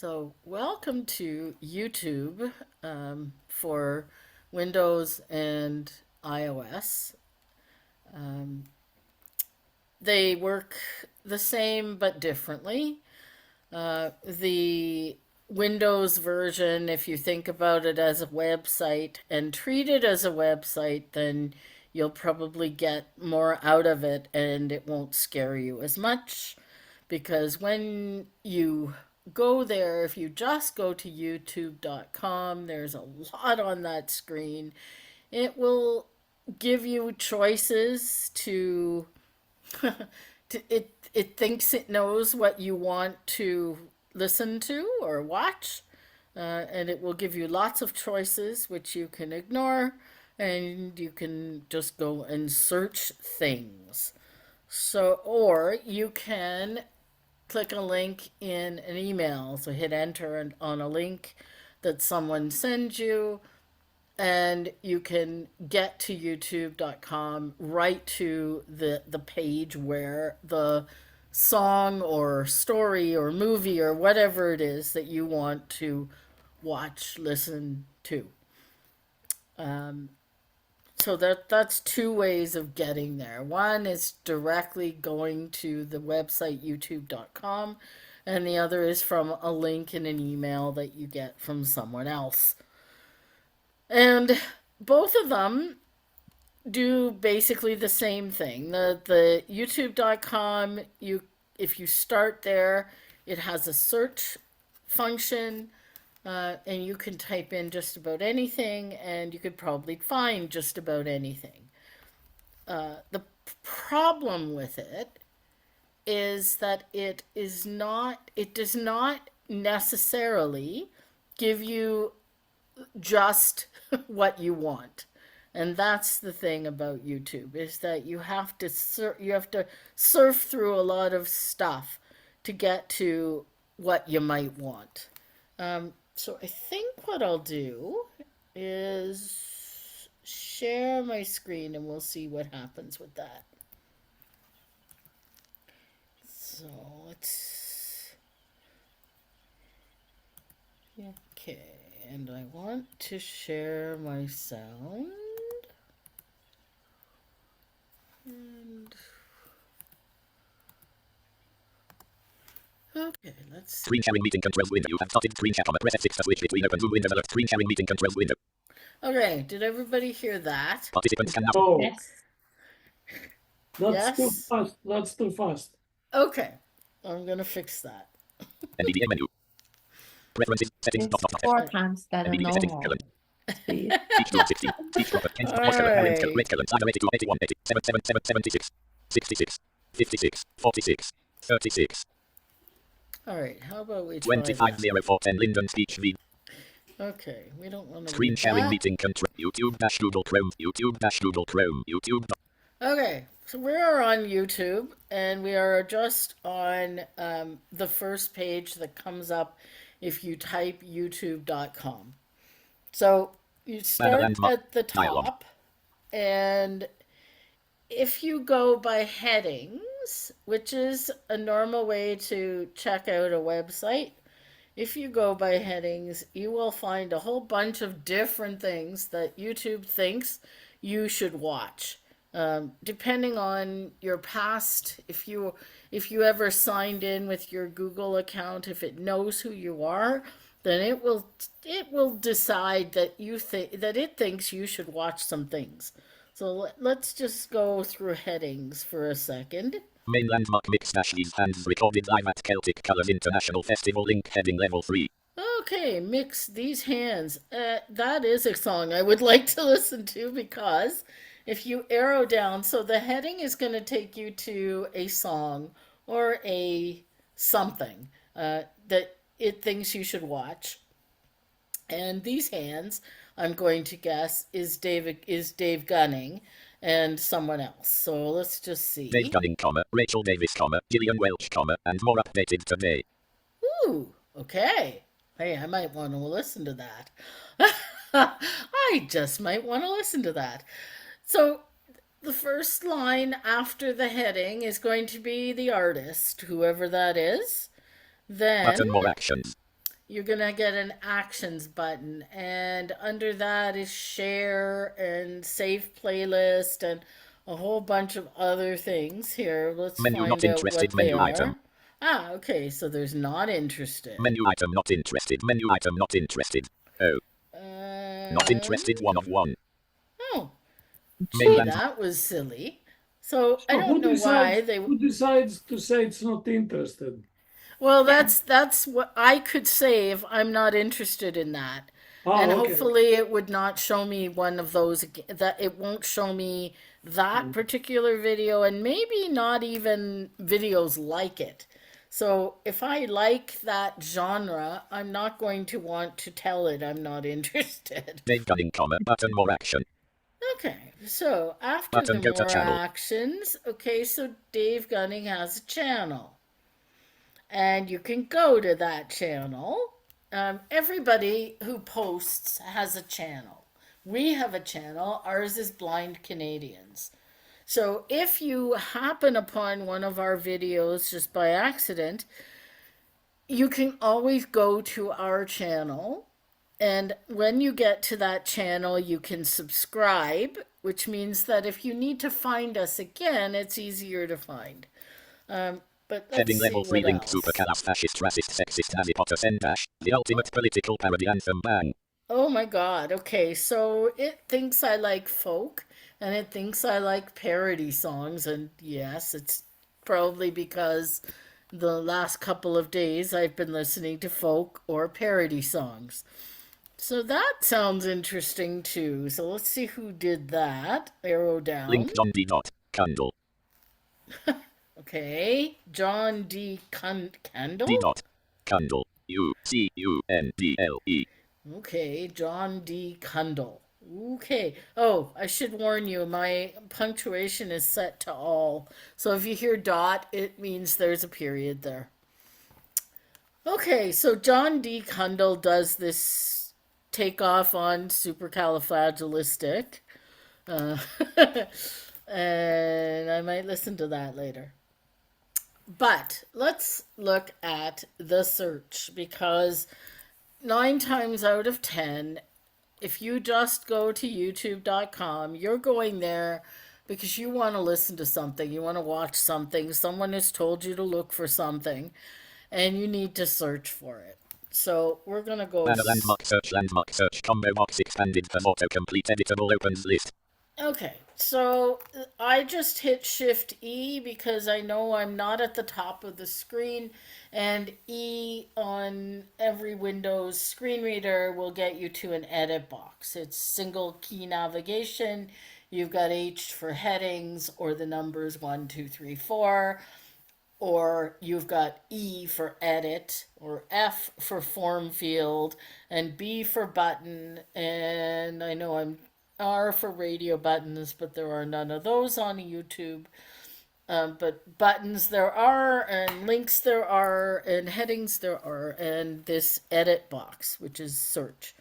So, welcome to YouTube for Windows and iOS. Um, they work the same but differently. The Windows version, if you think about it as a website and treat it as a website, then you'll probably get more out of it and it won't scare you as much because when you go there, if you just go to youtube.com, there's a lot on that screen. It will give you choices to, it thinks it knows what you want to listen to or watch, and it will give you lots of choices which you can ignore, and you can just go and search things. So, or you can click a link in an email. So hit enter on a link that someone sends you, and you can get to youtube.com right to the page where the song or story or movie or whatever it is that you want to watch, listen to. So that's two ways of getting there. One is directly going to the website youtube.com, and the other is from a link in an email that you get from someone else. And both of them do basically the same thing. The youtube.com, you if you start there, it has a search function, and you can type in just about anything, and you could probably find just about anything. The problem with it is that it does not necessarily give you just what you want. And that's the thing about YouTube, is that you have to surf through a lot of stuff to get to what you might want. So I think what I'll do is share my screen and we'll see what happens with that. So let's, okay, and I want to share my sound. And okay, let's see. Screen sharing meeting controls window. You have started screen share. Press F6 to switch between open Zoom window. Alert. Screen sharing meeting controls window. Okay, did everybody hear that? Participants can now. Oh, Yes. that's too Yes? fast. That's too fast. Okay, I'm gonna fix that. NVDA menu. Preferences. Settings. It's 4 times better NVDA settings. normal Colon. speed. Speech group 60. Speech dropper. Change voice colon. Parent colon. Rate colon. Size of 82. 81. 80. 76. 66. 56. 46. 36. All right, how about we try 250410 Linden speech V. Okay, we don't want to Screen sharing meeting control. YouTube dash Google Chrome. YouTube dash Google Chrome. YouTube. Okay, so we are on YouTube, and we are just on the first page that comes up if you type youtube.com. So you start at the top, and if you go by headings, which is a normal way to check out a website, if you go by headings, you will find a whole bunch of different things that YouTube thinks you should watch. Depending on your past, if you ever signed in with your Google account, if it knows who you are, then it will decide that it thinks you should watch some things. So let's just go through headings for a second. Main landmark mix dash these hands recorded live at Celtic Colors International Festival link heading level 3. Okay, mix these hands. That is a song I would like to listen to, because if you arrow down, so the heading is going to take you to a song or a something that it thinks you should watch. And these hands, I'm going to guess, is Dave Gunning and someone else. So let's just see. Dave Gunning, Rachel Davis, Gillian Welch, and more updated today. Ooh, okay. Hey, I might want to listen to that. I just might want to listen to that. So the first line after the heading is going to be the artist, whoever that is. Then Button more actions. you're gonna get an actions button, and under that is share and save playlist and a whole bunch of other things. Here, let's Menu not find out interested. what they Menu item. are. Ah, okay, so there's not interested. Menu item not interested. Menu item not interested. Oh, not interested. 1 of 1. Oh, gee, Mainland. that was silly. So I So don't know why they. who decides to say it's not interested? Well, that's what I could say if I'm not interested in that. Ah, And okay. hopefully it would not show me one of those that it won't show me that particular video and maybe not even videos like it. So if I like that genre, I'm not going to want to tell it I'm not interested. Dave Gunning, comma, button more action. Okay, so after Button the go to more channel. actions, okay, so Dave Gunning has a channel. And you can go to that channel. Everybody who posts has a channel. We have a channel. Ours is Blind Canadians. So if you happen upon one of our videos just by accident, you can always go to our channel. And when you get to that channel, you can subscribe, which means that if you need to find us again, it's easier to find. But let's Heading see level 3 what link else. super callous fascist racist sexist Harry Potter dash. The ultimate political parody anthem bang. Oh my God. Okay, so it thinks I like folk and it thinks I like parody songs. And yes, it's probably because the last couple of days I've been listening to folk or parody songs. So that sounds interesting too. So let's see who did that. Arrow down. Link John D. Dot. Candle. Okay. John D. Candle? D. Dot. Candle. UCUNDLE. Okay, John D. Cundle. Okay. Oh, I should warn you, my punctuation is set to all. So if you hear dot, it means there's a period there. Okay, so John D. Cundle does this takeoff on supercalifragilistic. Uh, and I might listen to that later. But let's look at the search because 9 times out of 10, if you just go to youtube.com, you're going there because you want to listen to something, you want to watch something, someone has told you to look for something, and you need to search for it. So we're going to go. Banner landmark search combo box expanded as autocomplete editable opens list. Okay, so I just hit Shift E because I know I'm not at the top of the screen, and E on every Windows screen reader will get you to an edit box. It's single key navigation. You've got H for headings or the numbers 1, 2, 3, 4, or you've got E for edit, or F for form field, and B for button, and I know I'm R for radio buttons, but there are none of those on YouTube. But buttons there are, and links there are, and headings there are, and this edit box, which is search.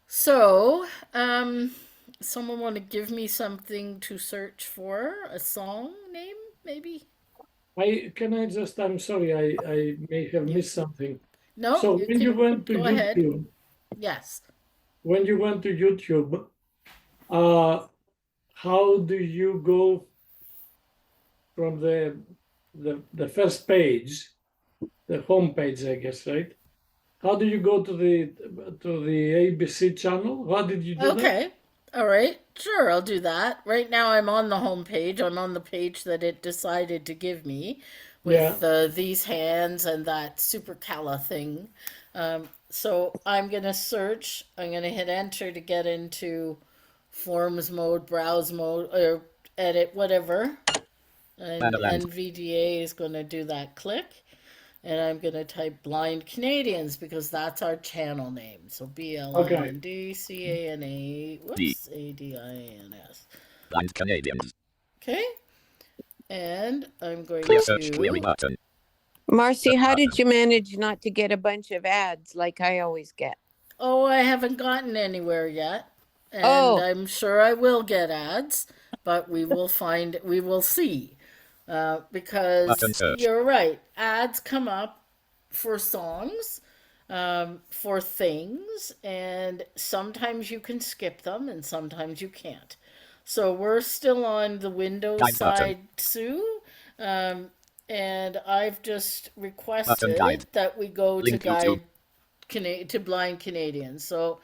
So, someone want to give me something to search for? A song name, maybe? I'm sorry, I may have missed something. No, So you when you can went to go ahead. YouTube, Yes. how do you go from the first page, the home page, I guess, right? How do you go to the ABC channel? How did you do that? Okay. All right. Sure, I'll do that. Right now I'm on the home page. I'm on the page that it decided to give me Yeah. with these hands and that super cala thing. So I'm going to search. I'm going to hit enter to get into forms mode, browse mode, or edit, whatever. And NVDA is going to do that click. And I'm going to type Blind Canadians because that's our channel name. So BLINDCANA, whoops, ADINS. Blind Canadians. Okay. And I'm going Clear search query to. button. Marcy, how did you manage not to get a bunch of ads like I always get? Oh, I haven't gotten anywhere yet. And Oh. I'm sure I will get ads, but we will see. Because Button search. you're right, ads come up for songs, for things, and sometimes you can skip them and sometimes you can't. So we're still on the Windows Guide button. side, Sue, and I've just Button requested guide. that we go to Link YouTube. to blind Canadians. So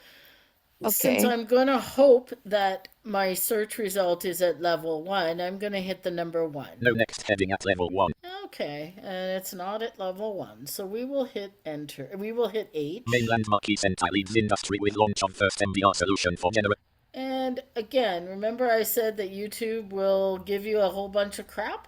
since Okay. I'm going to hope that my search result is at level 1, I'm going to hit the number 1. No next heading at level 1. Okay, and it's not at level 1, so we will hit enter. We will hit H. Mainland Marquis Sentai leads industry with launch of first MDR solution for general. And again, remember I said that YouTube will give you a whole bunch of crap?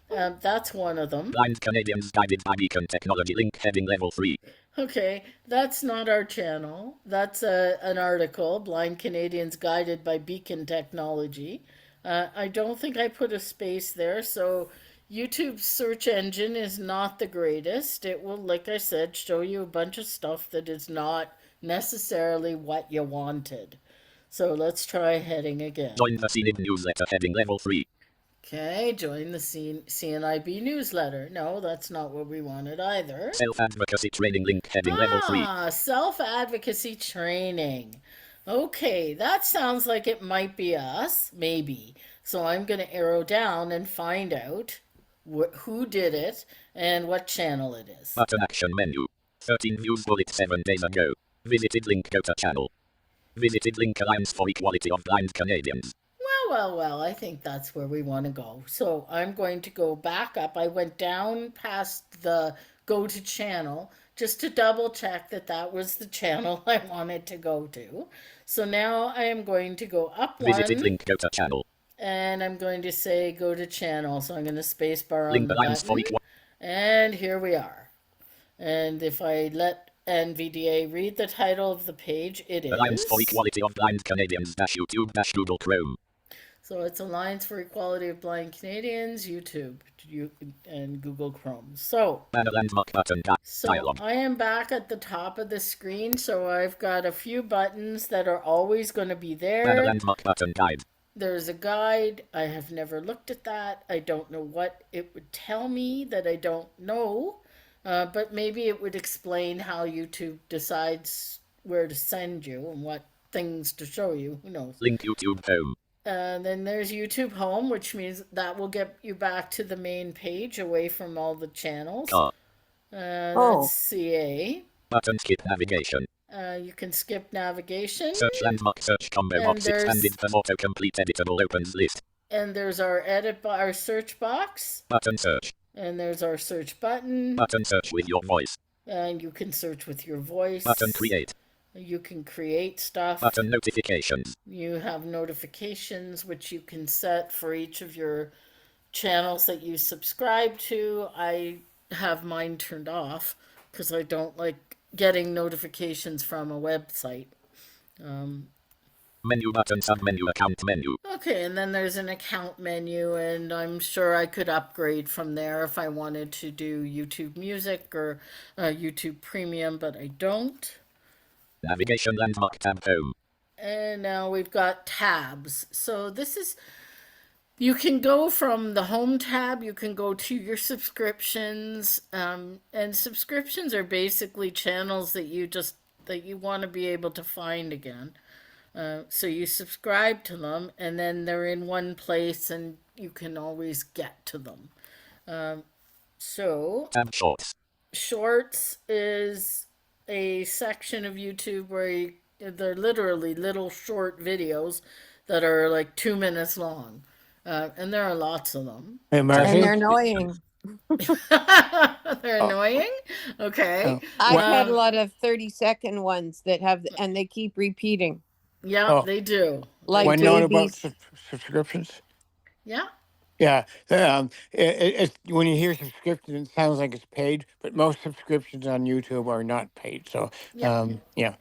That's one of them. Blind Canadians guided by Beacon Technology link heading level 3. Okay, that's not our channel. That's an article, Blind Canadians Guided by Beacon Technology. I don't think I put a space there, so YouTube's search engine is not the greatest. It will, like I said, show you a bunch of stuff that is not necessarily what you wanted. So let's try heading again. Join the CNIB newsletter heading level 3. Okay, join the CNIB newsletter. No, that's not what we wanted either. Self-advocacy training link heading level 3. Self-advocacy training. Okay, that sounds like it might be us, maybe. So I'm going to arrow down and find out who did it and what channel it is. Button action menu. 13 views bullet 7 days ago. Visited link go to channel. Visited link Alliance for Equality of Blind Canadians. Well, I think that's where we want to go. So I'm going to go back up. I went down past the go to channel just to double check that that was the channel I wanted to go to. So now I am going to go up Visited one, link go to channel. and I'm going to say go to channel. So I'm going to space bar on Link the Alliance for button, Equality. and here we are. And if I let NVDA read the title of the page, it is Alliance for Equality of Blind Canadians YouTube Google Chrome. So it's Alliance for Equality of Blind Canadians, YouTube, and Google Chrome. So Banner landmark button dialog. I am back at the top of the screen, so I've got a few buttons that are always going to be Banner there. landmark button guide. There's a guide. I have never looked at that. I don't know what it would tell me that I don't know, but maybe it would explain how YouTube decides where to send you and what things to show you. Who knows? Link YouTube home. Then there's YouTube Home, which means that will get you back to the main page away from all the channels. That's CA. Button skip navigation. You can skip navigation. Search landmark search combo And box there's- expanded from autocomplete editable opens list. And there's our our search box. Button search. And there's our search button. Button search with your voice. And you can search with your voice. Button create. You can create stuff. Button notifications. You have notifications, which you can set for each of your channels that you subscribe to. I have mine turned off because I don't like getting notifications from a website. Menu button submenu account menu. Okay, and then there's an account menu, and I'm sure I could upgrade from there if I wanted to do YouTube Music or YouTube Premium, but I don't. Navigation landmark tab home. And now we've got tabs. So this is, you can go from the home tab, you can go to your subscriptions, and subscriptions are basically channels that you want to be able to find again. So you subscribe to them, and then they're in one place, and you can always get to them. So Tab shorts. Shorts is a section of YouTube where they're literally little short videos that are like 2 minutes long. And there are lots of them. Hey, And Marcy. they're annoying. They're annoying? Okay. I've had a lot of 30-second ones that have, and they keep repeating. Yeah, Oh. they do. Like One note about babies. subscriptions. Yeah. Yeah, when you hear subscription, it sounds like it's paid, but most subscriptions on YouTube are not paid. So, Yeah. yeah.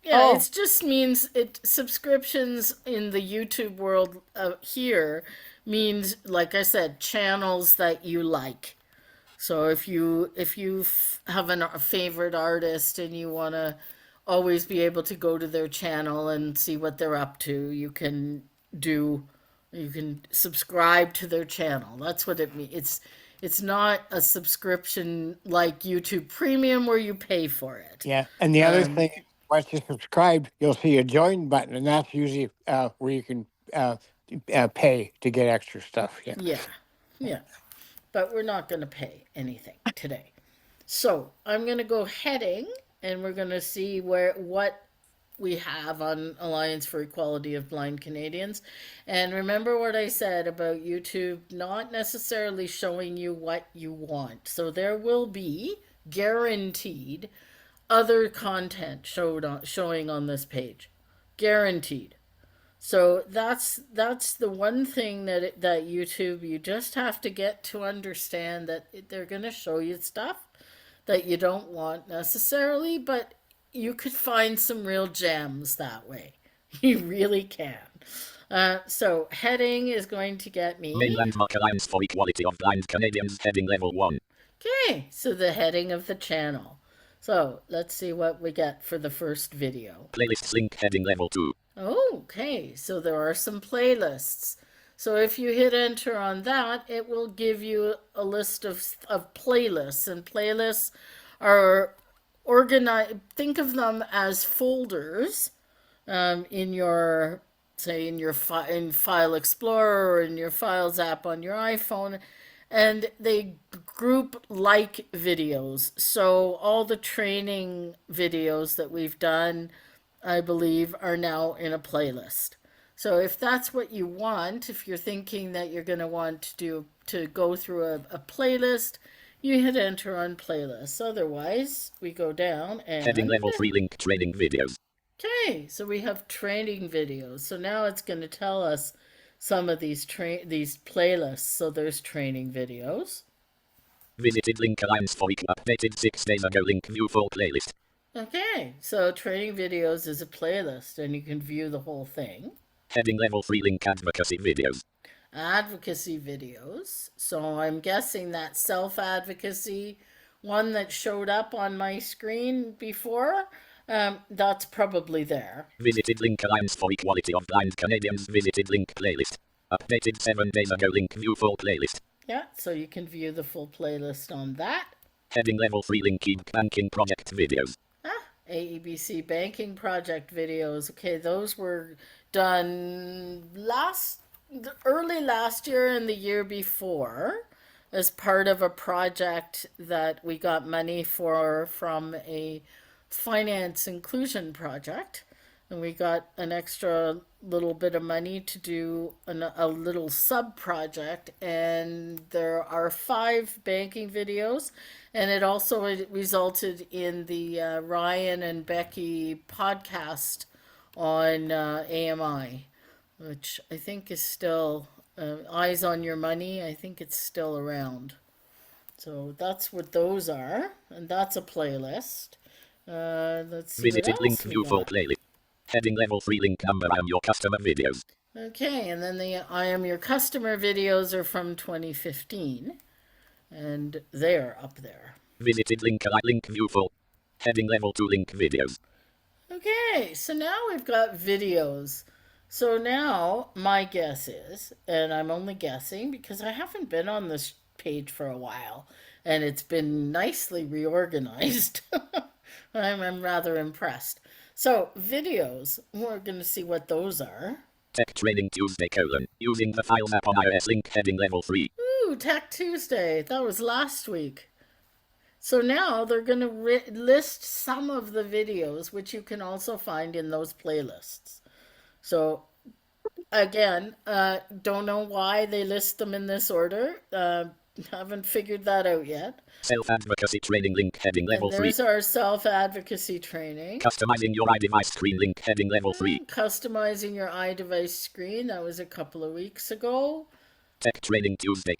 Yeah, Oh. it just means subscriptions in the YouTube world here means, like I said, channels that you like. So if you have a favorite artist and you want to always be able to go to their channel and see what they're up to, you can subscribe to their channel. That's what it means. It's not a subscription like YouTube Premium where you pay for it. Yeah. And the other thing, once you subscribe, you'll see a join button, and that's usually where you can pay to get extra stuff. Yeah. Yeah, yeah. But we're not going to pay anything today. So I'm going to go heading, and we're going to see what we have on Alliance for Equality of Blind Canadians. And remember what I said about YouTube not necessarily showing you what you want. So there will be guaranteed other content showing on this page. Guaranteed. So that's the one thing that YouTube, you just have to get to understand that they're going to show you stuff that you don't want necessarily, but you could find some real gems that way. You really can. So heading is going to get me. Main landmark Alliance for Equality of Blind Canadians, heading level 1. Okay, so the heading of the channel. So let's see what we get for the first video. Playlists link, heading level 2. Okay, so there are some playlists. So if you hit enter on that, it will give you a list of playlists. And playlists are organized, think of them as folders in your, say, in your in File Explorer or in your Files app on your iPhone. And they group like videos. So all the training videos that we've done, I believe, are now in a playlist. So if that's what you want, if you're thinking that you're going to want to go through a playlist, you hit enter on playlists. Otherwise, we go down and heading level 3 link, training videos. Okay, so we have training videos. So now it's going to tell us some of these playlists. So there's training videos. Visited link, Alliance for updated 6 days ago link, view full playlist. Okay, so training videos is a playlist and you can view the whole thing. Heading level 3 link, advocacy videos. Advocacy videos. So I'm guessing that self-advocacy one that showed up on my screen before, that's probably there. Visited link, Alliance for Equality of Blind Canadians, visited link playlist. Updated 7 days ago link, view full playlist. Yeah, so you can view the full playlist on that. Heading level 3 link, banking project videos. AEBC banking project videos. Okay, those were done early last year and the year before as part of a project that we got money for from a finance inclusion project. And we got an extra little bit of money to do a little sub project, and there are 5 banking videos, and it also resulted in the Ryan and Becky podcast on AMI, which I think is still Eyes on Your Money. I think it's still around. So that's what those are, and that's a playlist. Let's see. Visited link, view full playlist. Heading level 3 link, number I am your customer videos. Okay, and then the I Am Your Customer videos are from 2015, and they're up there. Visited link, link, view full. Heading level 2 link, videos. Okay, so now we've got videos. So now my guess is, and I'm only guessing because I haven't been on this page for a while, and it's been nicely reorganized. I'm rather impressed. So videos, we're going to see what those are. Tech Training Tuesday : using the Files app on iOS link, heading level 3. Ooh, Tech Tuesday. That was last week. So now they're going to list some of the videos, which you can also find in those playlists. So again, don't know why they list them in this order. Haven't figured that out yet. Self-advocacy training link, heading level 3. There's our self-advocacy training. Customizing your iDevice screen link, heading level 3. Customizing your iDevice screen, that was a couple of weeks ago. Tech Training Tuesday :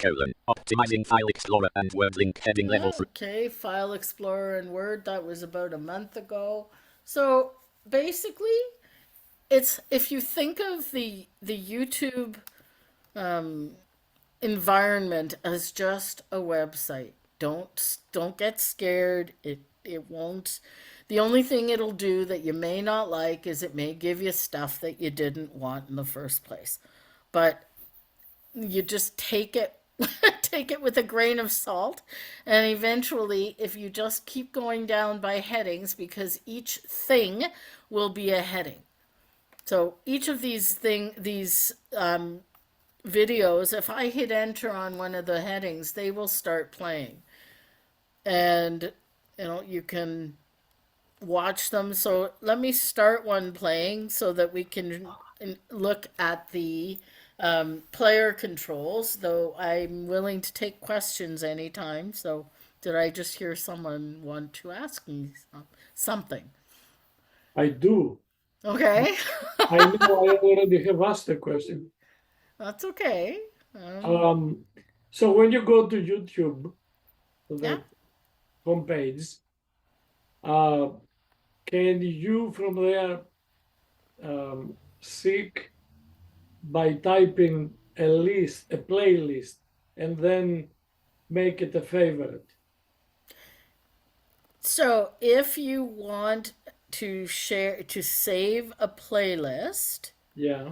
optimizing File Explorer and Word link, heading level 3. Okay, File Explorer and Word, that was about a month ago. So basically, it's, if you think of the YouTube environment as just a website, don't get scared. It won't. The only thing it'll do that you may not like is it may give you stuff that you didn't want in the first place. But you just take it take it with a grain of salt. And eventually, if you just keep going down by headings, because each thing will be a heading. So each of these videos, if I hit enter on one of the headings, they will start playing. And you can watch them. So let me start one playing so that we can look at the player controls, though I'm willing to take questions anytime. So did I just hear someone want to ask me something? I do. Okay. I know I already have asked the question. That's okay. So when you go to YouTube, Yeah. the homepage, can you from there seek by typing a playlist, and then make it a favorite? So if you want to save a playlist, Yeah,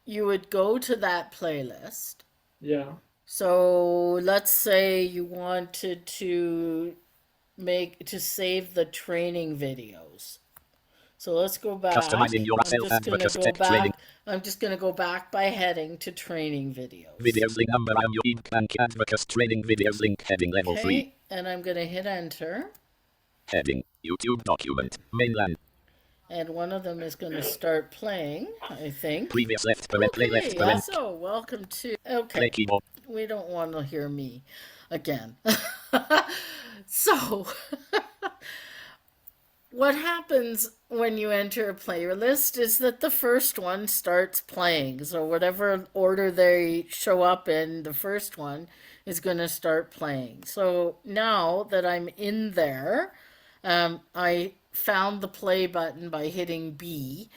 you would go to that playlist. yeah, So let's say you wanted to save the training videos. So let's go back. Customizing your self-advocacy tech training. I'm just going to go back by heading to training videos. Videos link number. I'm your Bank Advocates training videos link heading level 3. And I'm going to hit enter. Heading YouTube document mainland. And one of them is going to start playing, I think. Previous left parent play left parent. So welcome to. Okay. Play keyboard. We don't want to hear me again. So, what happens when you enter a playlist is that the first one starts playing. So, whatever order they show up in, the first one is going to start playing. So, now that I'm in there, I found the play button by hitting B,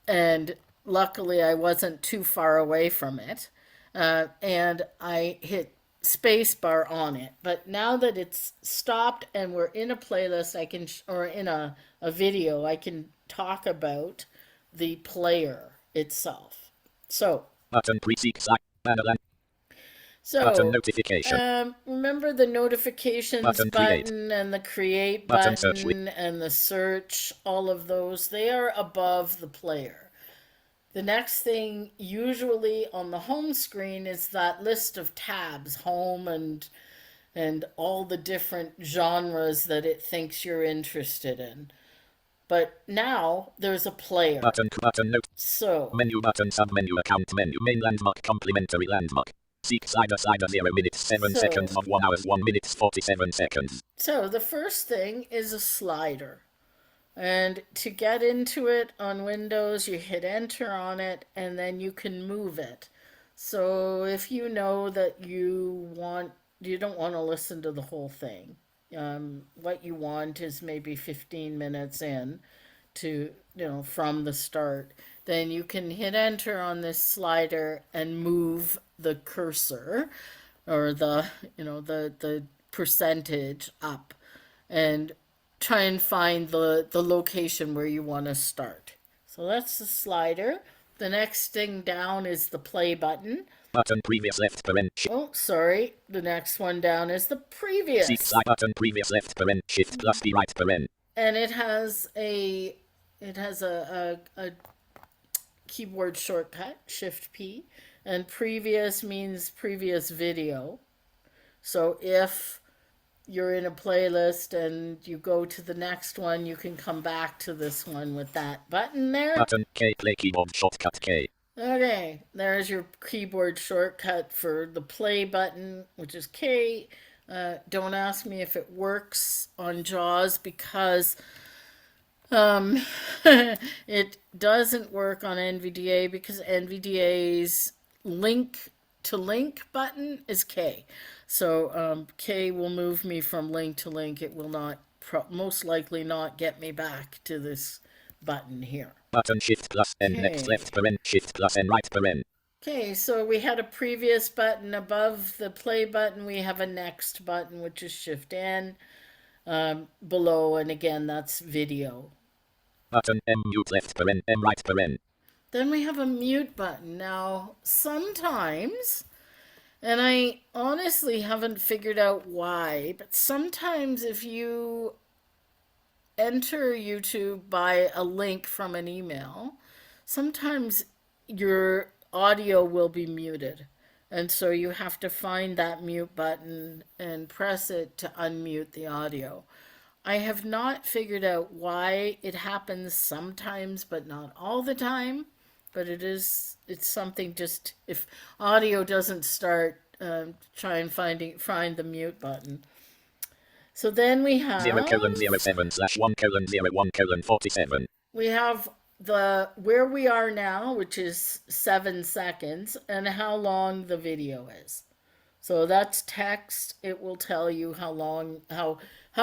and luckily I wasn't too far away from it. And I hit spacebar on it. But now that it's stopped and we're in a playlist, or in a video, I can talk about the player itself. So button pre-seek site banner. So button notification. Remember the notifications button and the create button and the search, all of those, they are above the player. The next thing usually on the home screen is that list of tabs, home and all the different genres that it thinks you're interested in. But now there's a player. Button note. So menu button submenu account menu main landmark complimentary landmark. Seek slider 0 minutes 7 seconds of 1 hour 1 minute 47 seconds. So the first thing is a slider. And to get into it on Windows, you hit enter on it and then you can move it. So if you know that you don't want to listen to the whole thing, what you want is maybe 15 minutes in to, from the start, then you can hit enter on this slider and move the cursor or the percentage up and try and find the location where you want to start. So that's the slider. The next thing down is the play button. Button previous left parent. Oh, sorry. The next one down is the previous. Seek side button previous left parent. Shift plus D right parent. And it has a keyboard shortcut, Shift P, and previous means previous video. So if you're in a playlist and you go to the next one, you can come back to this one with that button there. Button K, play keyboard shortcut K. Okay, there's your keyboard shortcut for the play button, which is K. Don't ask me if it works on JAWS because it doesn't work on NVDA because NVDA's link to link button is K. So K will move me from link to link. It will not, most likely not get me back to this button here. Button shift plus N next left parent, shift plus N right parent. Okay, so we had a previous button above the play button. We have a next button, which is shift N below, and again, that's video. Button M mute left parent, M right parent. Then we have a mute button. Now, sometimes And I honestly haven't figured out why, but sometimes if you enter YouTube by a link from an email, sometimes your audio will be muted. And so you have to find that mute button and press it to unmute the audio. I have not figured out why it happens sometimes, but not all the time. But it's something, just if audio doesn't start, try and find the mute button. So then we have 0:07/1:01:47. we have the where we are now, which is 7 seconds, and how long the video is. So that's text. It will tell you how long, how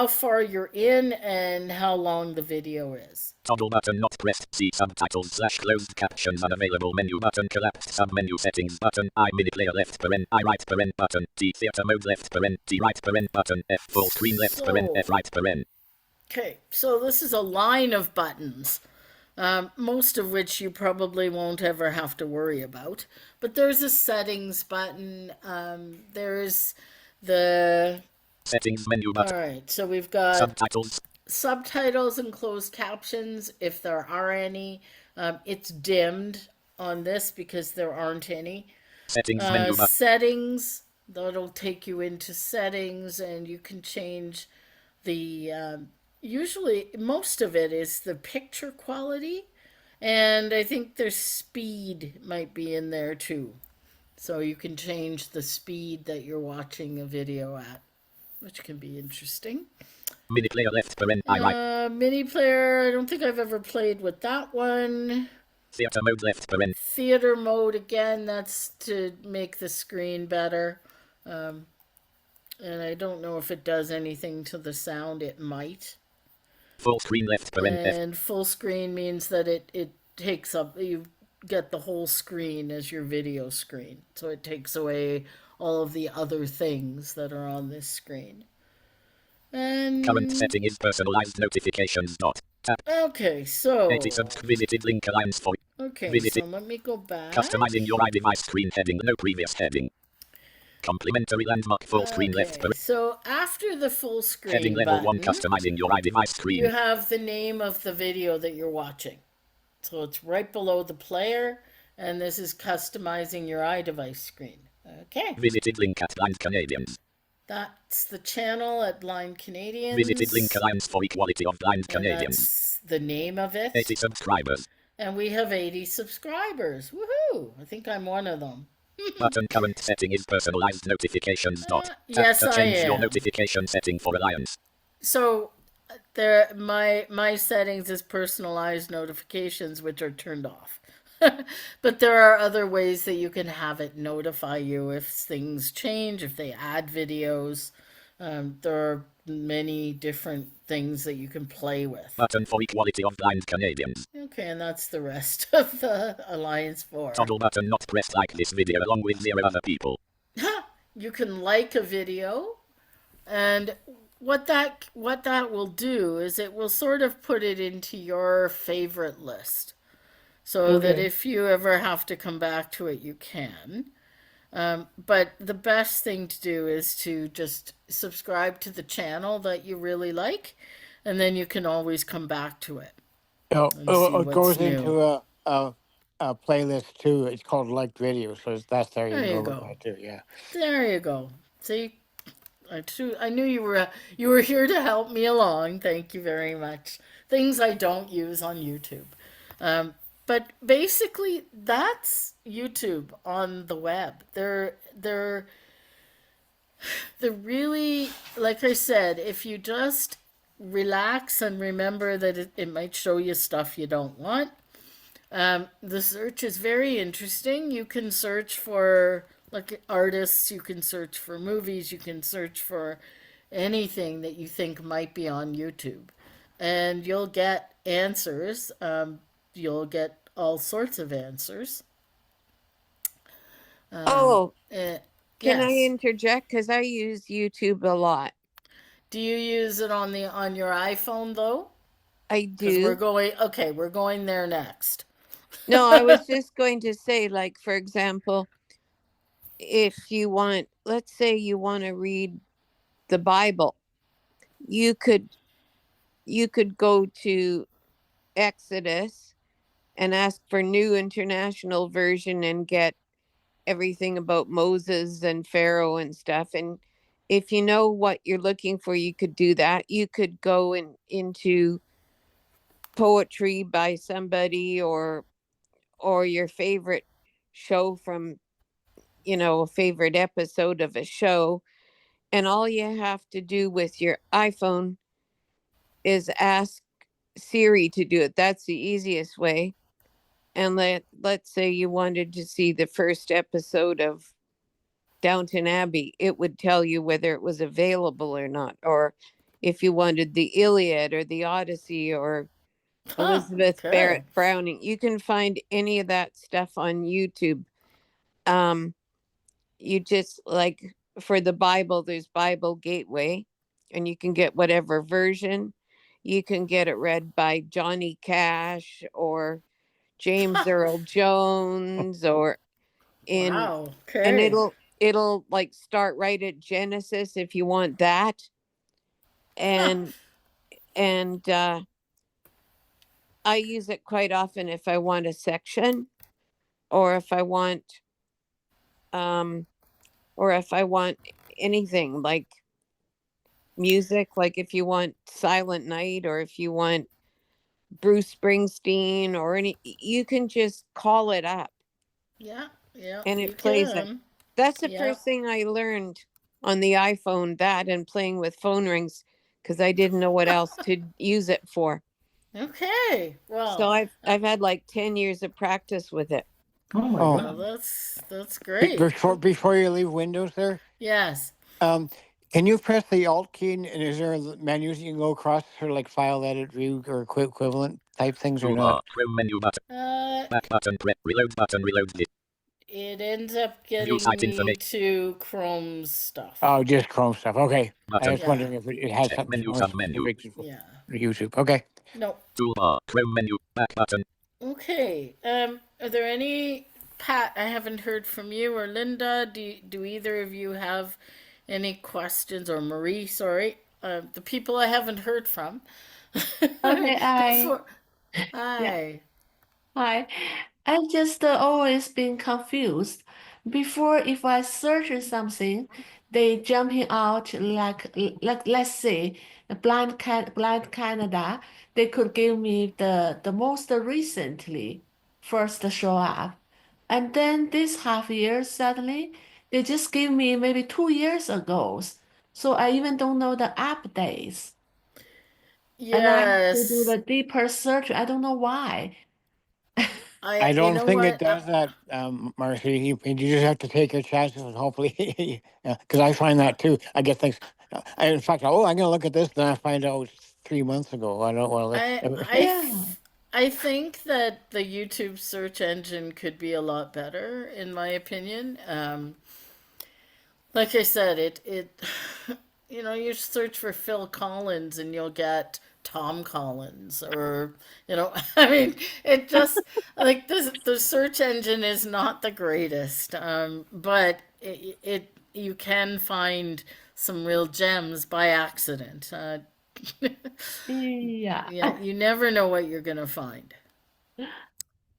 far you're in and how long the video is. Toggle button not pressed. See subtitles / closed captions unavailable. Menu button collapsed. Submenu settings button. I mini player left paren. I right paren button. T theater mode left paren. T right paren button. F full screen left paren. F right paren. Okay, so this is a line of buttons, most of which you probably won't ever have to worry about. But there's a settings button. There's the Settings menu button. all right. So we've got Subtitles. and closed captions, if there are any. It's dimmed on this because there aren't any. Settings menu button. Settings, that'll take you into settings, and you can change the usually most of it is the picture quality, and I think there's speed might be in there too. So you can change the speed that you're watching a video at, which can be interesting. Mini player left paren. I right. Mini player, I don't think I've ever played with that one. Theater mode left paren. Theater mode, again, that's to make the screen better. And I don't know if it does anything to the sound. It might. Full screen left paren. And full screen means that it takes up, you get the whole screen as your video screen. So it takes away all of the other things that are on this screen. And Current setting is personalized notifications. Tap. okay, so 80 visited link alliance for. okay, visited. so let me go back. Customizing your iDevice screen heading. No previous heading. Complementary landmark full screen left paren. So after the full screen Heading level 1 button, customizing your iDevice screen. you have the name of the video that you're watching. So it's right below the player, and this is customizing your iDevice screen. Okay. Visited link at Blind Canadians. That's the channel at Blind Canadians. Visited link alliance for equality of blind and Canadians. that's the name of it. 80 subscribers. And we have 80 subscribers. Woohoo! I think I'm one of them. Button current setting is personalized notifications. Tap yes, to I change your am. notification setting for alliance. So there, my settings is personalized notifications, which are turned off. But there are other ways that you can have it notify you if things change, if they add videos. There are many different things that you can play with. Button for equality of blind Canadians. Okay, and that's the rest of the Alliance 4. Toggle button not pressed. Like this video along with 0 other people. You can like a video, and what that will do is it will sort of put it into your favorite list, so that if you ever have to come back to it, you can. But the best thing to do is to just subscribe to the channel that you really like, and then you can always come back to it. Oh, see it what's goes new. into a playlist too. It's called liked videos, so that's there. There you go. go. With that too, yeah. There you go. See, I knew you were here to help me along. Thank you very much. Things I don't use on YouTube. But basically, that's YouTube on the web. They're really, like I said, if you just relax and remember that it might show you stuff you don't want. The search is very interesting. You can search for like artists, you can search for movies, you can search for anything that you think might be on YouTube. And you'll get answers. You'll get all sorts of answers. Can I yes. interject? Because I use YouTube a lot. Do you use it on your iPhone though? I 'Cause do. we're going there next. No, I was just going to say, like, for example, if you want, let's say you want to read the Bible, you could go to Exodus and ask for New International Version and get everything about Moses and Pharaoh and stuff. And if you know what you're looking for, you could do that. You could go into poetry by somebody, or your favorite show from, a favorite episode of a show. And all you have to do with your iPhone is ask Siri to do it. That's the easiest way. And let's say you wanted to see the first episode of Downton Abbey, it would tell you whether it was available or not. Or if you wanted the Iliad or the Odyssey or Huh, Elizabeth okay. Barrett Browning, you can find any of that stuff on YouTube. You just, like, for the Bible, there's Bible Gateway, and you can get whatever version. You can get it read by Johnny Cash or James Earl Jones, or in Wow, and okay. it'll like start right at Genesis if you want that. Huh. And I use it quite often if I want a section, or if I want um anything like music, like if you want Silent Night, or if you want Bruce Springsteen, or you can just call it up Yeah, yeah, and you it plays it. can. That's the Yeah. first thing I learned on the iPhone, that and playing with phone rings, because I didn't know what else to use it for. Okay. So Well, I've had like 10 years of practice with it. Oh my Oh, well, God. that's great. before you leave Windows there, Yes. um, can you press the Alt key and is there menus you can go across for like file edit view or equivalent type things or not? Toolbar. Chrome menu button. Back button. Reload button. Reload this. It ends up View getting site me information. to Chrome's stuff. Oh, just Chrome stuff. Okay. I Button. was Yeah. wondering if it has Check something menu more submenu. specific for Yeah. YouTube. Okay. No. Toolbar. Chrome menu. Back button. Okay. Are there any, Pat? I haven't heard from you, or Linda. Do either of you have any questions, or Marie? Sorry, the people I haven't heard from. Okay, Before. yeah, Hi. hi. I just always been confused. Before, if I search something, they jumping out like let's say blind Canada, they could give me the most recently first show up. And then this half year suddenly they just give me maybe 2 years ago. So I even don't know the updates. And I have to do Yes. the deeper search. I don't know why. I You don't know think it what? does that, Marcy. You just have to take your chances and hopefully, because I find that too. I get things. In fact, I'm going to look at this, then I find out it's 3 months ago. I don't want I to. I Yeah. th- I think that the YouTube search engine could be a lot better, in my opinion. Like I said, it you search for Phil Collins and you'll get Tom Collins, or I mean, it just, like, the search engine is not the greatest, but you can find some real gems by accident. Yeah. Yeah, you never know what you're gonna find. All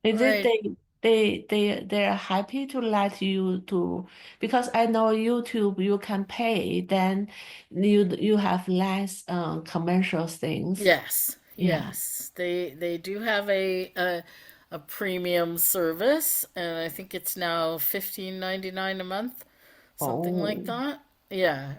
Is it right. they're happy to let you to, because I know YouTube you can pay, then you have less commercial things. Yes, Yeah. yes. They do have a premium service, and I think it's now 15.99 a month, something like Oh. that. Yeah.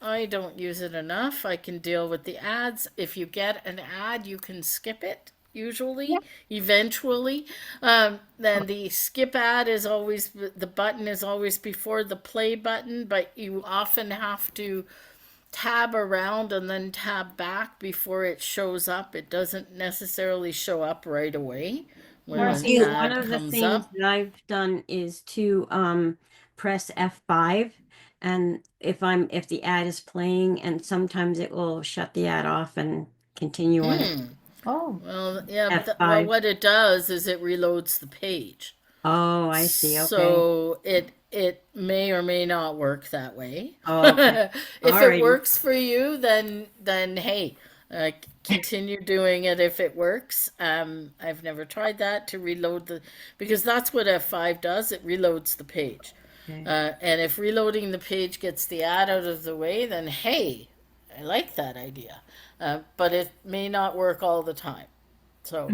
I don't use it enough. I can deal with the ads. If you get an ad, you can skip it Yeah. usually, eventually. Then the skip ad is always, the button is always before the play button, but you often have to tab around and then tab back before it shows up. It doesn't necessarily show up right away when an You Marcy, one ad of the comes things up. that I've done is to press F5, and if the ad is playing, and sometimes it will shut the ad off and continue on Oh. Well, yeah, but F5. what it does is it reloads the page. Oh, I see. Okay. So it may or may not work that way. Oh, okay. If it Alrighty. works for you, then hey, continue doing it if it works. I've never tried that to reload because that's what F5 does. It reloads the page. Okay. And if reloading the page gets the ad out of the way, then hey, I like that idea. But it may not work all the time. So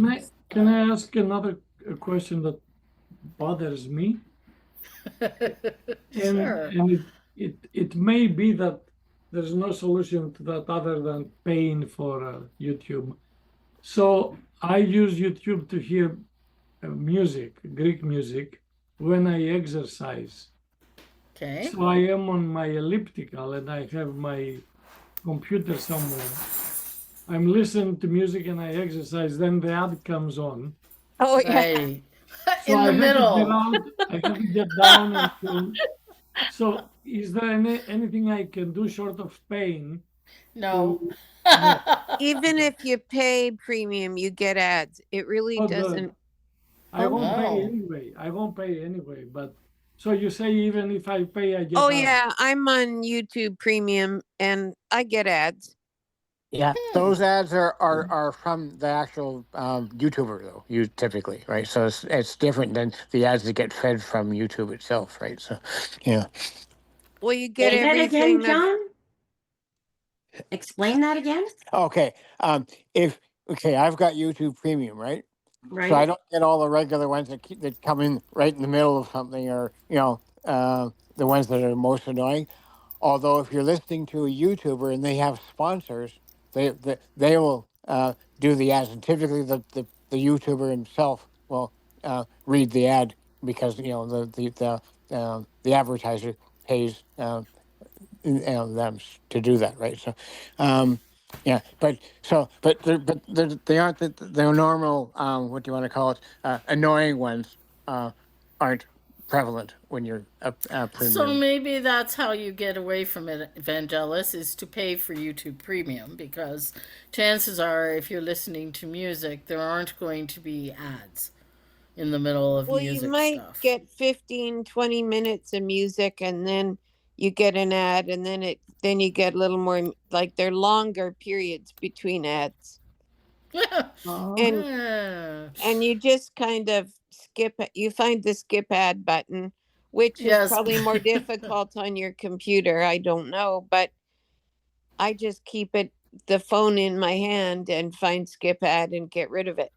Can I ask another question that bothers me? sure. And it may be that there's no solution to that other than paying for YouTube. So I use YouTube to hear music, Greek music, when I exercise. Okay. So I am on my elliptical and I have my computer somewhere. I'm listening to music and I exercise, then the ad comes on. Oh yeah. Right. So In I the have to get middle. out, I have to get down and so is there anything I can do short of paying No. to no. Even if you pay premium, you get ads. It really Oh, doesn't. good. I Oh, won't pay Oh. anyway. I won't pay anyway. But so you say even if I pay, I get Oh out. yeah, I'm on YouTube Premium and I get ads. Yeah, those ads are from the actual YouTuber though. You typically, right? So it's different than the ads that get fed from YouTube itself, right? So, yeah. Well, you get Say that again, everything that. John. Explain that again. Okay. Okay, I've got YouTube Premium, right? So I Right. don't get all the regular ones that come in right in the middle of something, or the ones that are most annoying. Although if you're listening to a YouTuber and they have sponsors, they will do the ads, and typically the YouTuber himself will read the ad because the advertiser pays them to do that, right? So, yeah, they aren't the normal what do you want to call it, annoying ones aren't prevalent when you're a So premium. maybe that's how you get away from it, Evangelis, is to pay for YouTube Premium, because chances are, if you're listening to music, there aren't going to be ads in the middle of Well, you music might stuff. get 15, 20 minutes of music and then you get an ad and then you get a little more, like they're longer periods between ads. Oh. And Yeah. and you just kind of skip it. You find the skip ad button, which is Yes. probably more difficult on your computer. I don't know, but I just keep the phone in my hand and find skip ad and get rid of it.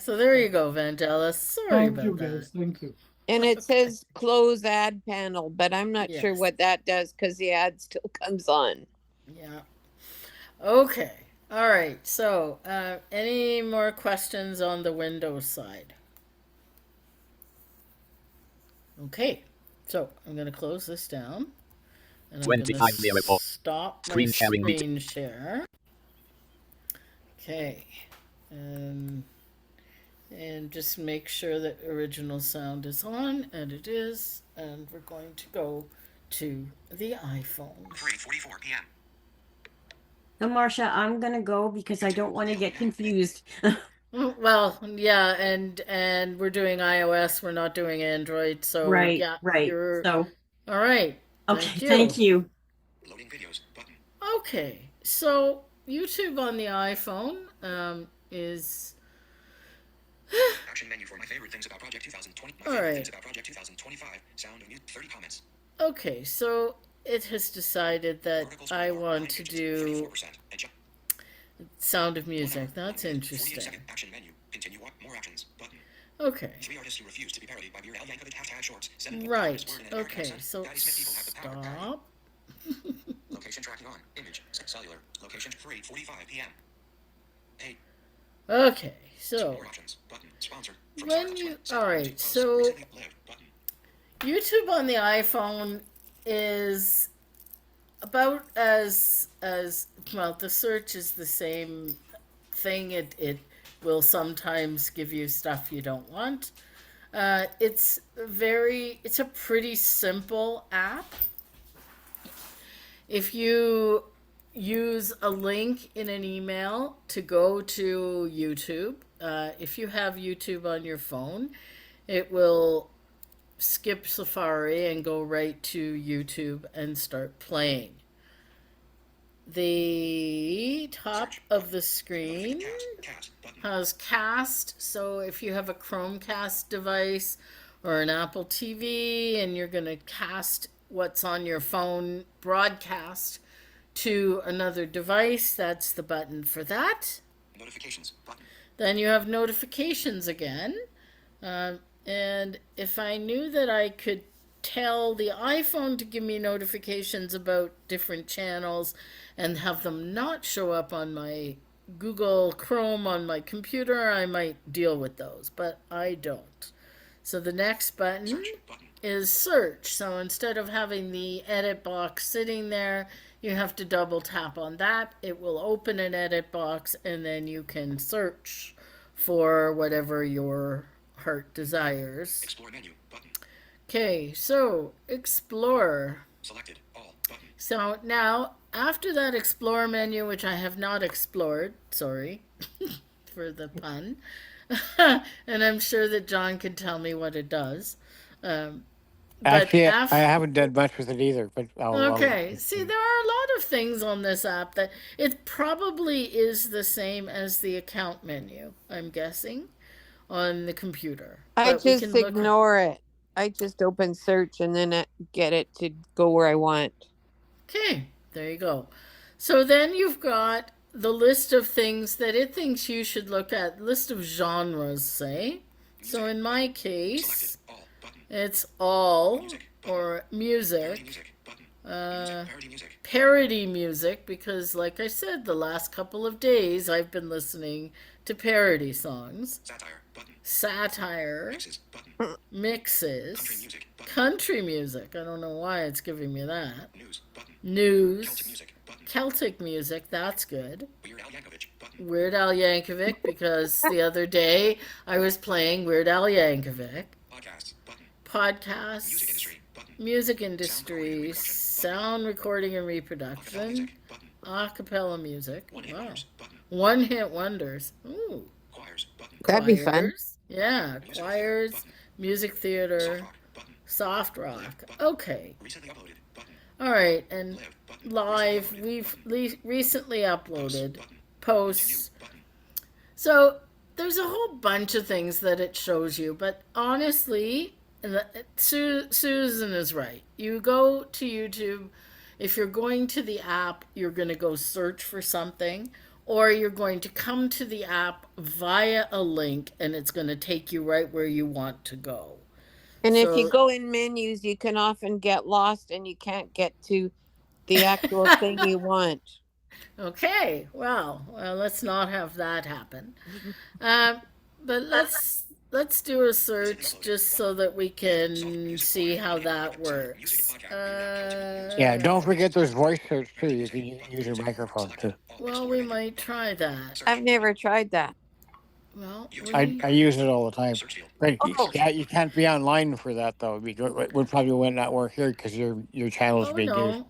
So there you go, Vangelis. Sorry Thank you, about that. guys. Thank you. And it Okay. says close ad panel, but I'm not sure Yes. what that does because the ad still comes on. Yeah. Okay. All right. So, any more questions on the Windows side? Okay. So I'm going to close this down, and I'm going to 2504. stop my Screen sharing screen share. Okay. And just make sure that original sound is on, and it is. And we're going to go to the iPhone. 3:44 p.m. So, Marcia, I'm gonna go because I don't want to get confused. Well, yeah, and we're doing iOS. We're not doing Android. So Right, yeah, right. you're So, all right. okay, thank you. Loading videos button. Okay, so YouTube on the iPhone is Action menu for my favorite things about Project 2020. My all favorite right. things about Project 2025. Sound of music. 30 comments. Okay, so it has decided that Articles I for want to images, do 34%. Adjust. Sound of Music. 1 hour, That's 1 minute, 48 interesting. second. Action menu. Continue. More actions button. Okay. 3 artists who refuse to be parodied by Weird Al Yankovic. Hashtag shorts. Send Right. word in an American Okay. accent. So Daddy Smith people have the power. Parody. stop. Location tracking on. Image. Cellular. Location 3:45 p.m. Hey. Okay. So More options button. Sponsored. From when Starbucks you Web. Send all to right, post. so Recently lived button. YouTube on the iPhone is about as well. The search is the same thing. It will sometimes give you stuff you don't want. It's a pretty simple app. If you use a link in an email to go to YouTube, if you have YouTube on your phone, it will skip Safari and go right to YouTube and start playing. The top of the screen has cast, so if you have a Chromecast device or an Apple TV and you're going to cast what's on your phone, broadcast to another device, that's the button for that. Notifications button. Then you have notifications again. And if I knew that I could tell the iPhone to give me notifications about different channels and have them not show up on my Google Chrome on my computer, I might deal with those, but I don't. So the next button is search. So instead of having the edit box sitting there, you have to double tap on that. It will open an edit box and then you can search for whatever your heart desires. Explore menu button. Okay, so explore. Selected all button. So now, after that explore menu, which I have not explored, sorry for the pun, and I'm sure that John can tell me what it does. Actually, I haven't done much with it either. But okay, see, there are a lot of things on this app that it probably is the same as the account menu, I'm guessing, on the computer. I But we just can look- ignore it. I just open search and then get it to go where I want. Okay, there you go. So then you've got the list of things that it thinks you should look at, list of genres, say. So in my case, Selected all button. it's all Music button. or Parody music, music button. Parody music. parody music, because like I said, the last couple of days I've been listening to parody songs, Satire button. satire, Mixes button. mixes, Country music button. country music. I don't know why it's giving me that. News button. News, Celtic music button. Celtic music, that's good. Weird Al Yankovic button. Weird Al Yankovic, because the other day I was playing Weird Al Yankovic. Podcasts button. Podcasts, Music industry button. music industry, sound recording and reproduction, Music button. acapella music. One hit Wow. wonders button. One hit wonders. Ooh. Choirs button. That'd be fun. Choirs. Yeah, Music choirs, button. music Soft theater, rock button. soft rock. Okay. Recently uploaded button. All right, and Live button. live, Recently uploaded we've button. recently uploaded Button. posts. New button. So there's a whole bunch of things that it shows you, but honestly, Susan is right. You go to YouTube. If you're going to the app, you're going to go search for something, or you're going to come to the app via a link, and it's going to take you right where you want to go. And if you So- go in menus, you can often get lost and you can't get to the actual thing you want. Okay, well, let's not have that happen. But let's do a search just so that we can see how that works. yeah, don't forget there's voice search too. You can use your microphone too. Well, we might try that. I've never tried that. Well, I use it all the time. Search field. But Oh. you can't be online for that though. It would probably not work here because your channel's being used.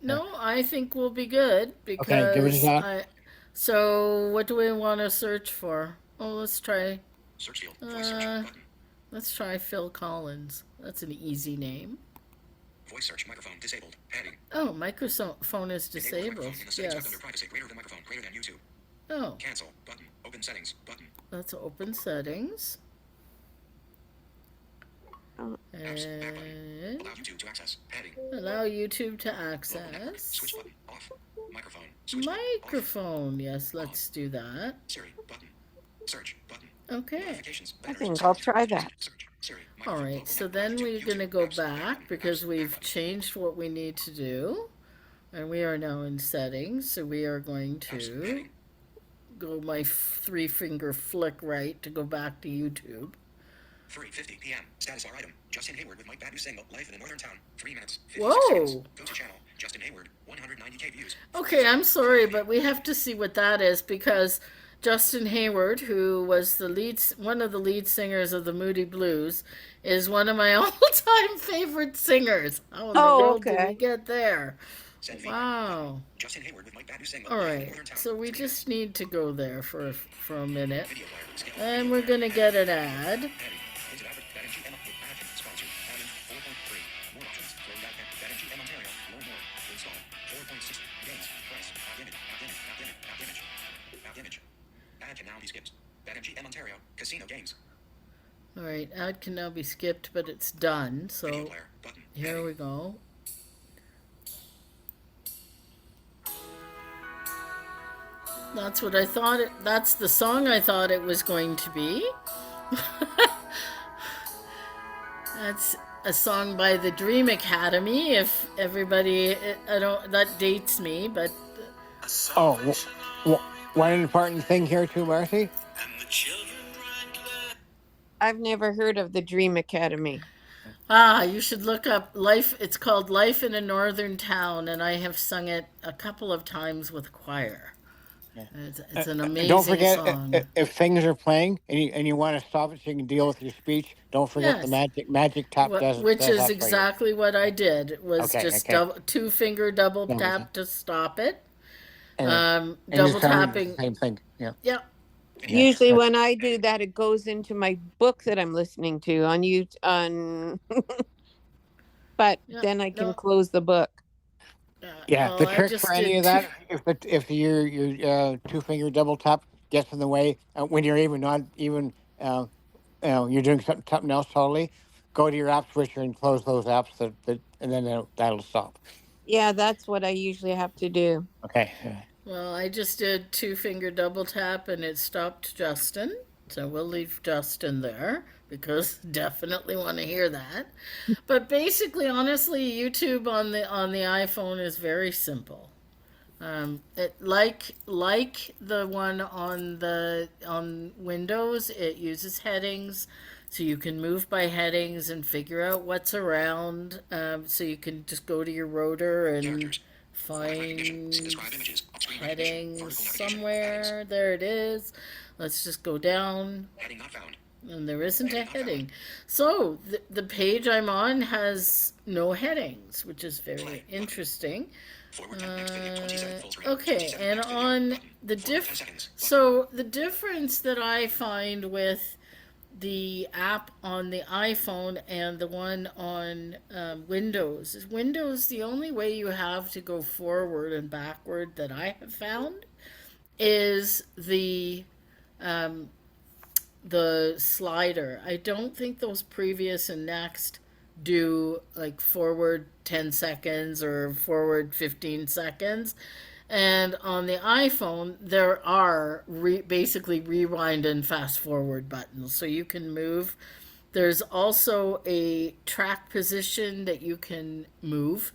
No, I think we'll be good because Okay, give it a shot. So what do we want to search for? Oh, let's try Search field. Voice search button. let's try Phil Collins. That's an easy name. Voice search microphone disabled. Heading. Oh, microphone is Enable disabled. microphone in the settings Yes. under privacy greater than microphone greater than YouTube. Oh, Cancel button. Open settings button. let's open settings. Oh. And Allow YouTube to access. Heading. allow YouTube to Global network. access. Switch button off. Microphone. Switch button off. Microphone. Yes, let's do that. Siri button. Search button. Okay. Notifications. I think I'll try that. Search. Siri. All Microphone. right, Global so network. then YouTube, we're going to YouTube, go apps, back because apps, we've button. changed what we need to do. And we are now in settings, so we are going Apps. to Heading. go my three-finger flick right to go back to YouTube. 3:50 p.m. Status bar item. Justin Hayward with Mike Badu single. Life in a Northern Town. 3 minutes. 56 Whoa. seconds. Go to channel. Justin Hayward. 190K views. Okay, I'm sorry, but we have to see what that is because Justin Hayward, who was one of the lead singers of the Moody Blues, is one of my all-time favorite singers. How in the Oh, world did okay. we get there? Send feedback. Wow. Justin Hayward with Mike Badu single. All Life in a right, Northern Town. so we 3 minutes. just need to go there for a minute, Video player. Skip. and we're gonna get an ad. Heading. Into skipped. BetMGM Ontario. Casino games. All right, ad can now be skipped, but it's done. Video So player. Button. here Heading. we go. That's what I thought it. That's the song I thought it was going to be. That's a song by the Dream Academy. If everybody, I don't. That dates me, but Oh, one important thing here too, Marcy. I've never heard of the Dream Academy. you should look up Life. It's called Life in a Northern Town, and I have sung it a couple of times with choir. Yeah. It's an And don't amazing forget, song. if things are playing and you want to stop it so you can deal with your speech, don't forget the Yes. magic tap Which does is that for you. exactly what I did. It was Okay, just okay. two finger double No, tap to stop it. and Double just tell me the tapping. same thing. Yeah. Yep. Yeah. Usually when I do that, it goes into my book that I'm listening to on YouTube. But Yeah, then I can no. close the book. Yeah, Well, the I trick just for any did of that, if your two finger double tap gets in the way when you're even not even you're doing something else totally, go to your app switcher and close those apps and then that'll stop. Yeah, that's what I usually have to do. Okay. Well, I just did two finger double tap and it stopped Justin. So we'll leave Justin there because definitely want to hear that. But basically, honestly, YouTube on the iPhone is very simple. Like the one on Windows, it uses headings, so you can move by headings and figure out what's around. So you can just go to your rotor and Characters. find Describe images. Screen recognition. headings Vertical navigation. somewhere. Headings. There it is. Let's just go down. Heading not found. And there isn't a Heading not found. heading. So the page I'm on has no headings, which is very Play. interesting. Forward 10 next video 27 full screen. Okay, 27 and next video. on Button. the Forward 10 seconds. Button. so the difference that I find with the app on the iPhone and the one on Windows is the only way you have to go forward and backward that I have found is the slider. I don't think those previous and next do like forward 10 seconds or forward 15 seconds. And on the iPhone, there are basically rewind and fast forward buttons. So you can move. There's also a track position that you can move,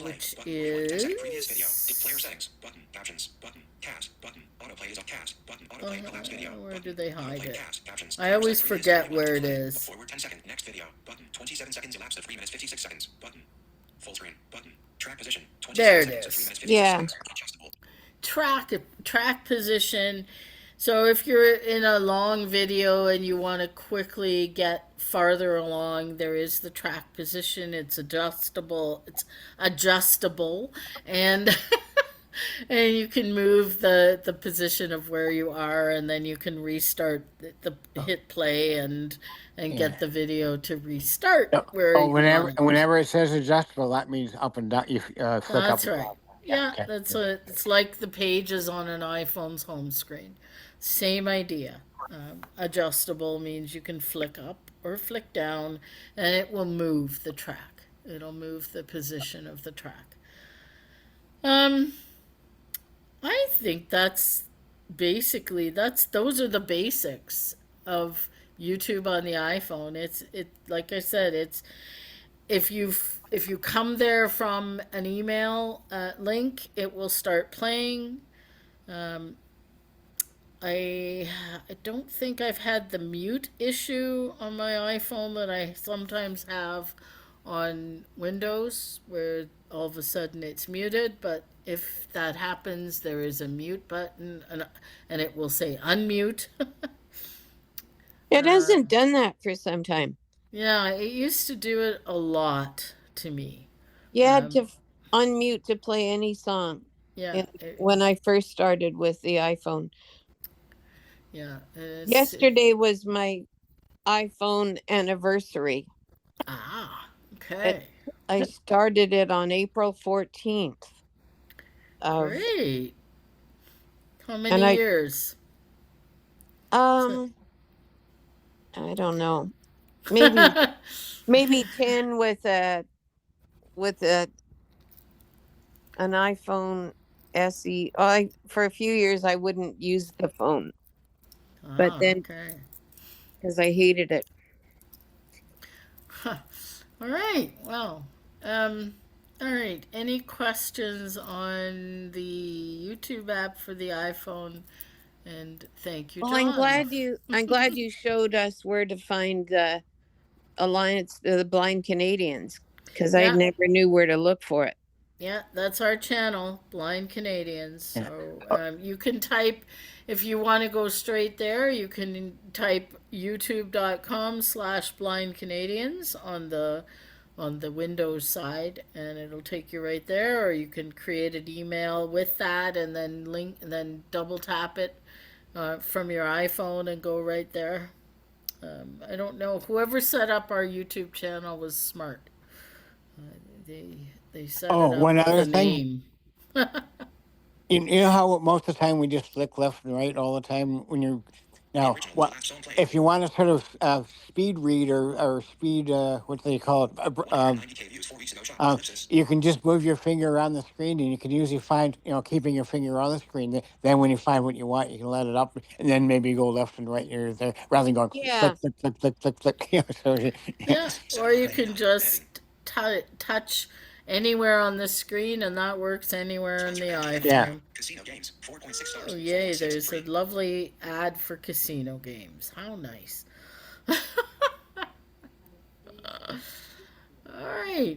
which Button. Rewind 10 second previous video. is. Player settings. Button. Captions. Button. Cast. Button. Autoplay is on cast. Button. Autoplay collapse video. Where Button. do they hide Autoplay it? cast. Captions. I always Previous forget video. where it Play. is. Forward 10 seconds. Next video. Button. 27 seconds elapsed to 3 minutes 56 seconds. Button. Full screen. Button. Track position. 27 There it seconds to 3 is. minutes 56 Yeah. seconds. Adjustable. Track position. So if you're in a long video and you want to quickly get farther along, there is the track position. It's adjustable. And and you can move the position of where you are, and then you can restart hit play and get the video to restart where you want it. Whenever it says adjustable, that means up and down. You click up That's and right. down. Yeah, Okay. it's like the pages on an iPhone's home screen. Same idea. Adjustable means you can flick up or flick down, and it will move the track. It'll move the position of the track. I think that's basically those are the basics of YouTube on the iPhone. It's like I said, it's if you come there from an email link, it will start playing. I don't think I've had the mute issue on my iPhone that I sometimes have on Windows, where all of a sudden it's muted. But if that happens, there is a mute button, and it will say unmute. It hasn't done that for some time. Yeah, it used to do it a lot to me. You had to unmute to play any song. Yeah. When I first started with the iPhone. Yeah. Yesterday was my iPhone anniversary. Ah, okay. I started it on April 14th. Great. How many years? Um, I don't know. Maybe 10 with an iPhone SE. For a few years I wouldn't use the phone, but Ah, then okay. because I hated it. Huh. All right. Well, um, all right. Any questions on the YouTube app for the iPhone? And thank you, Well, John. I'm glad you showed us where to find the Alliance of the Blind Canadians, because I Yeah, never knew where to look for it. yeah, that's our channel, Blind Canadians. Yeah. So Oh, you can type, if you want to go straight there, you can type youtube.com/blind Canadians on the Windows side, and it'll take you right there. Or you can create an email with that, and then link, and then double tap it from your iPhone and go right there. I don't know. Whoever set up our YouTube channel was smart. They set it oh, up one with other a thing. name. You know how most of the time we just flick left and right all the time when you're The now original what Google Apps Phone if playing. you want to sort of speed read or speed what do they call it 190K views 4 weeks ago. Shop. uh, Ellipsis. you can just move your finger around the screen and you can usually find keeping your finger on the screen. Then when you find what you want you can let it up and then maybe go left and right here there rather than going Yeah. flick flick flick flick flick flick. Yeah. Yeah, or you can 7:30 now. Heading. just touch anywhere on the screen, and that works anywhere in the Sponsored activity. Yeah. iPhone. Casino games. 4.6 Oh, stars. yay, 4.6 there's a free. lovely ad for casino games. How nice. All right.